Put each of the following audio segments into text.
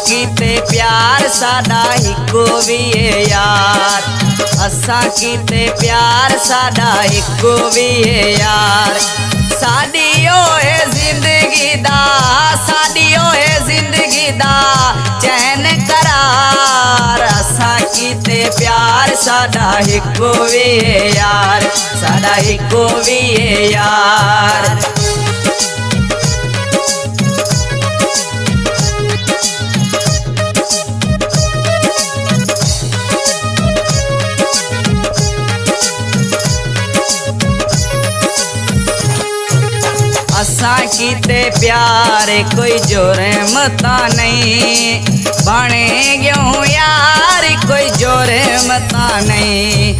कीते प्यार साडा हिको भी है यार, असा कीते प्यार साडा हिको भी है यार। साडियो है जिंदगी दा, साडियो है जिंदगी दा चैन करार। असा कीते प्यार साडा हिको भी है यार, साडा हिको भी है यार। असा कीते प्यार कोई जोरे मता नहीं, बने क्यों यार कोई जोरे मता नहीं।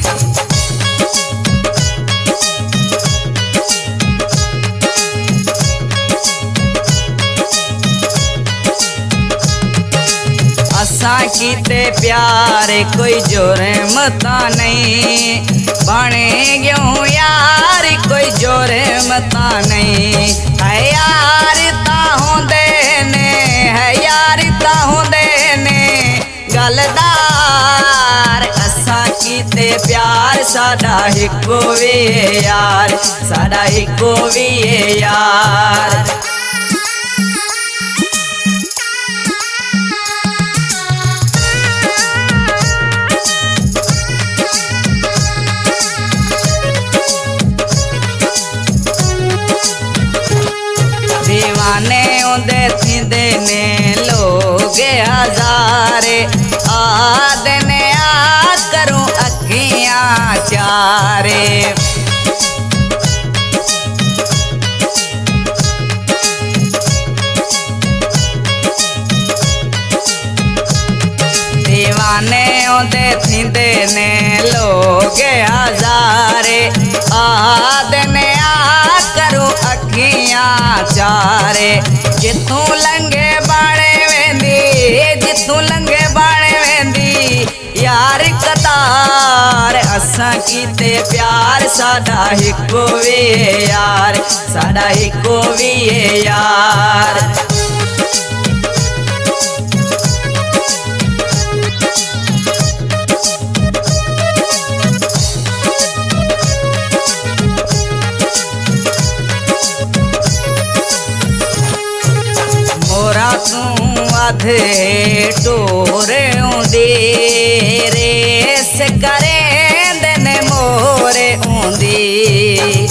असा कीते प्यार कोई जोरे मता नहीं, बने क्यों यार कोई जोरे मता नहीं। है यार ता होंदे ने, है यार ता होंदे ने गलदार। असा कीते प्यार साडा हिको भी है यार, साडा हिको भी है यार। दीवाने उन्दे थींदे ने लोग हज़ारे, आदे ने आ करूं अखियां चारे। दीवाने उन्दे थींदे ने लोग हज़ारे, आदे ने आ करूं अखियां चारे। जितू लंघे बाणे वेंदी, जितू लंघे बाणे वेंदी यार कतार। असा कीते प्यार साडा हिको भी है यार, साडा हिको भी है यार। मोरा तू आधे टोरे ऊंदी, रेस करें देने मोरे ऊंदी।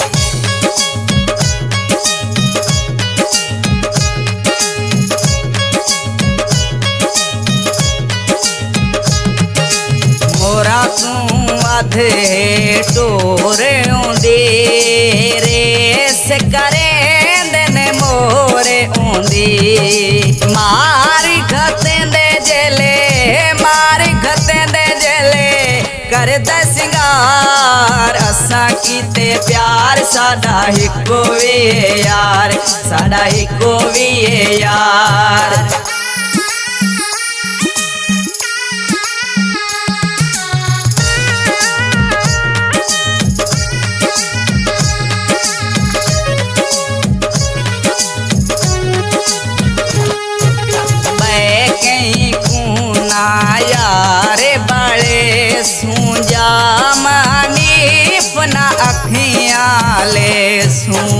मोरा तू आधे टोरे ऊंदी, रेस करें देने मोरे ऊंदी। मारी खतेंदे जेले, मारी खतेंदे जेले कर दे सिंगार। असा कीते प्यार साडा हिको भी है यार, साडा हिको भी है यार। यार बड़े सूंजा मानी अपना अखियां ले सूं।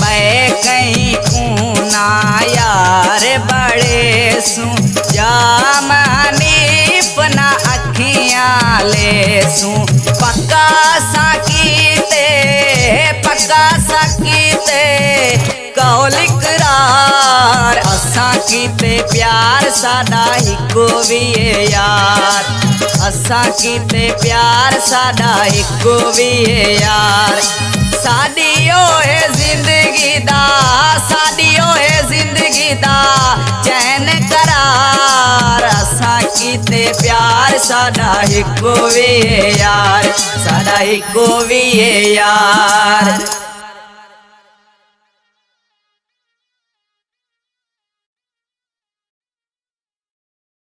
मैं कहीं खूना यार बड़े सूंजा मानी अपना अखियां ले सूं। पक्का साकीते, पक्का साकीते कौल इकरार। असा कीते प्यार साडा हिको भी है यार, असा कीते प्यार साडा हिको भी है यार। साडियो है जिंदगी दा, साडियो है जिंदगी दा चैन करार। असां कीते प्यार साडा हिको वी है यार, साडा हिको वी है यार।